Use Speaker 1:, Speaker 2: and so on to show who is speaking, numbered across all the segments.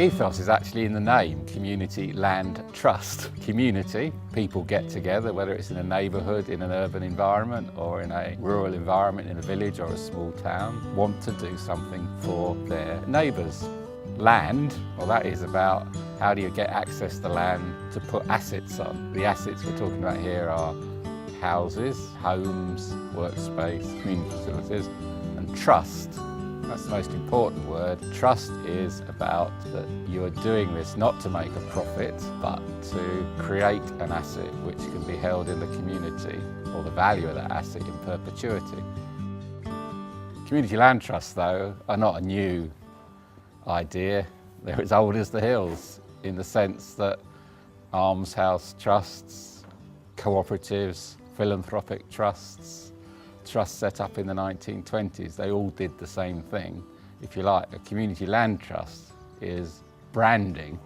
Speaker 1: ethos is actually in the name, Community Land Trust. Community, people get together, whether it's in a neighbourhood, in an urban environment, or in a rural environment, in a village or a small town, want to do something for their neighbours. Land, well, that is about how do you get access to land to put assets on. The assets we're talking about here are houses, homes, workspace, community facilities, and trust. That's the most important word. Trust is about that you are doing this not to make a profit, but to create an asset which can be held in the community, or the value of that asset in perpetuity. Community land trusts, though, are not a new idea. They're as old as the hills, in the sense that almshouse trusts, cooperatives, philanthropic trusts, trusts set up in the 1920s, they all did the same thing. If you like, a community land trust is branding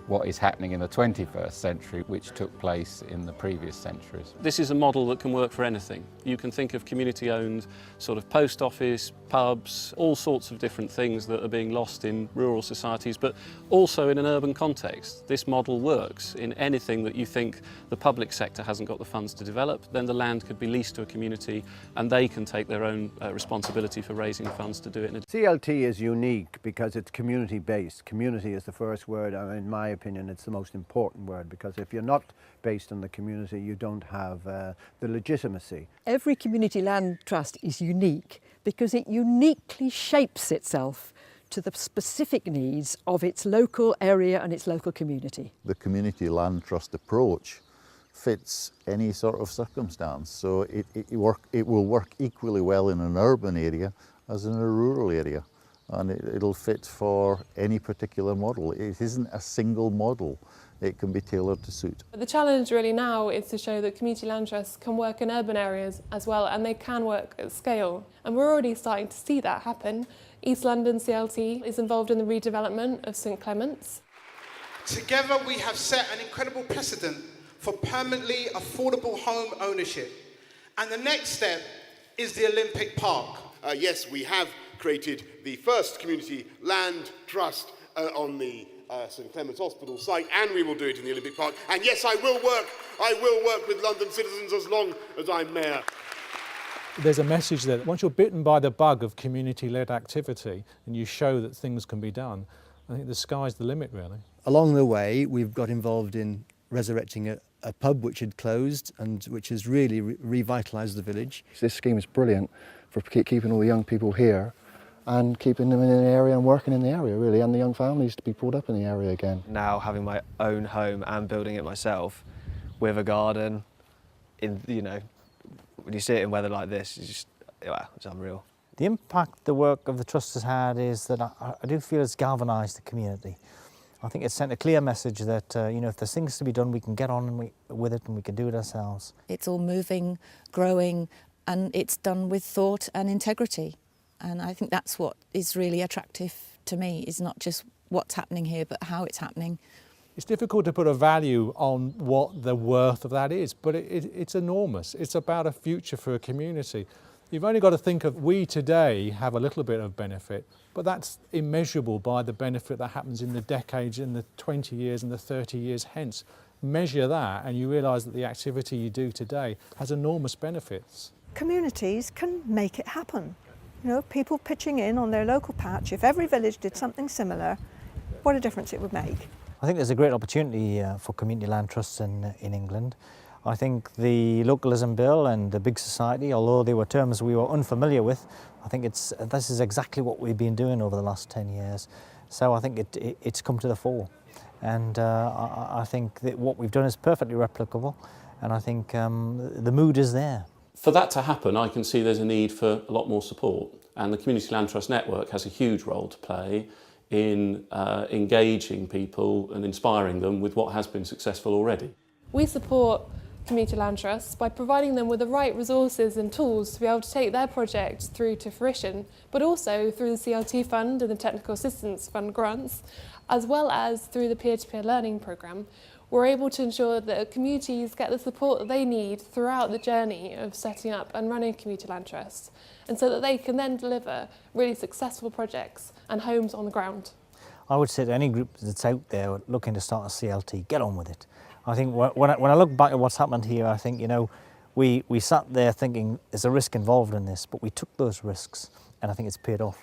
Speaker 1: what is happening in the 21st century, which took place in the previous centuries.
Speaker 2: This is a model that can work for anything. You can think of community-owned sort of post office, pubs, all sorts of different things that are being lost in rural societies, but also in an urban context. This model works in anything that you think the public sector hasn't got the funds to develop, then the land could be leased to a community and they can take their own responsibility for raising funds to do it.
Speaker 3: CLT is unique because it's community-based. Community is the first word, and in my opinion it's the most important word, because if you're not based on the community you don't have the legitimacy.
Speaker 4: Every community land trust is unique because it uniquely shapes itself to the specific needs of its local area and its local community.
Speaker 5: The community land trust approach fits any sort of circumstance, so it will work equally well in an urban area as in a rural area, and it'll fit for any particular model. It isn't a single model. It can be tailored to suit.
Speaker 6: The challenge really now is to show that community land trusts can work in urban areas as well, and they can work at scale. And we're already starting to see that happen. East London CLT is involved in the redevelopment of St Clement's.
Speaker 7: Together we have set an incredible precedent for permanently affordable home ownership. And the next step is the Olympic Park.
Speaker 8: Yes, we have created the first community land trust on the St Clement's Hospital site, and we will do it in the Olympic Park. And yes, I will work with London citizens as long as I'm mayor.
Speaker 9: There's a message that once you're bitten by the bug of community-led activity and you show that things can be done, I think the sky's the limit, really.
Speaker 10: Along the way, we've got involved in resurrecting a pub which had closed and which has really revitalised the village.
Speaker 11: This scheme is brilliant for keeping all the young people here and keeping them in an area and working in the area, really, and the young families to be brought up in the area again.
Speaker 12: Now having my own home and building it myself with a garden, when you see it in weather like this, it's unreal.
Speaker 13: The impact the work of the Trust has had is that I do feel it's galvanised the community. I think it's sent a clear message that, if there's things to be done, we can get on with it and we can do it ourselves.
Speaker 14: It's all moving, growing, and it's done with thought and integrity. And I think that's what is really attractive to me, is not just what's happening here, but how it's happening.
Speaker 9: It's difficult to put a value on what the worth of that is, but it's enormous. It's about a future for a community. You've only got to think of, we today have a little bit of benefit, but that's immeasurable by the benefit that happens in the decades, in the 20 years and the 30 years hence. Measure that and you realise that the activity you do today has enormous benefits.
Speaker 15: Communities can make it happen. People pitching in on their local patch. If every village did something similar, what a difference it would make.
Speaker 13: I think there's a great opportunity for community land trusts in England. I think the localism bill and the big society, although they were terms we were unfamiliar with, I think this is exactly what we've been doing over the last 10 years. So I think it's come to the fore. And I think that what we've done is perfectly replicable, and I think the mood is there.
Speaker 2: For that to happen, I can see there's a need for a lot more support, and the Community Land Trust Network has a huge role to play in engaging people and inspiring them with what has been successful already.
Speaker 6: We support community land trusts by providing them with the right resources and tools to be able to take their projects through to fruition, but also through the CLT Fund and the Technical Assistance Fund grants, as well as through the peer-to-peer learning programme. We're able to ensure that communities get the support that they need throughout the journey of setting up and running community land trusts, and so that they can then deliver really successful projects and homes on the ground.
Speaker 13: I would say to any group that's out there looking to start a CLT, get on with it. I think when I look back at what's happened here, I think, you know, we sat there thinking there's a risk involved in this, but we took those risks, and I think it's paid off.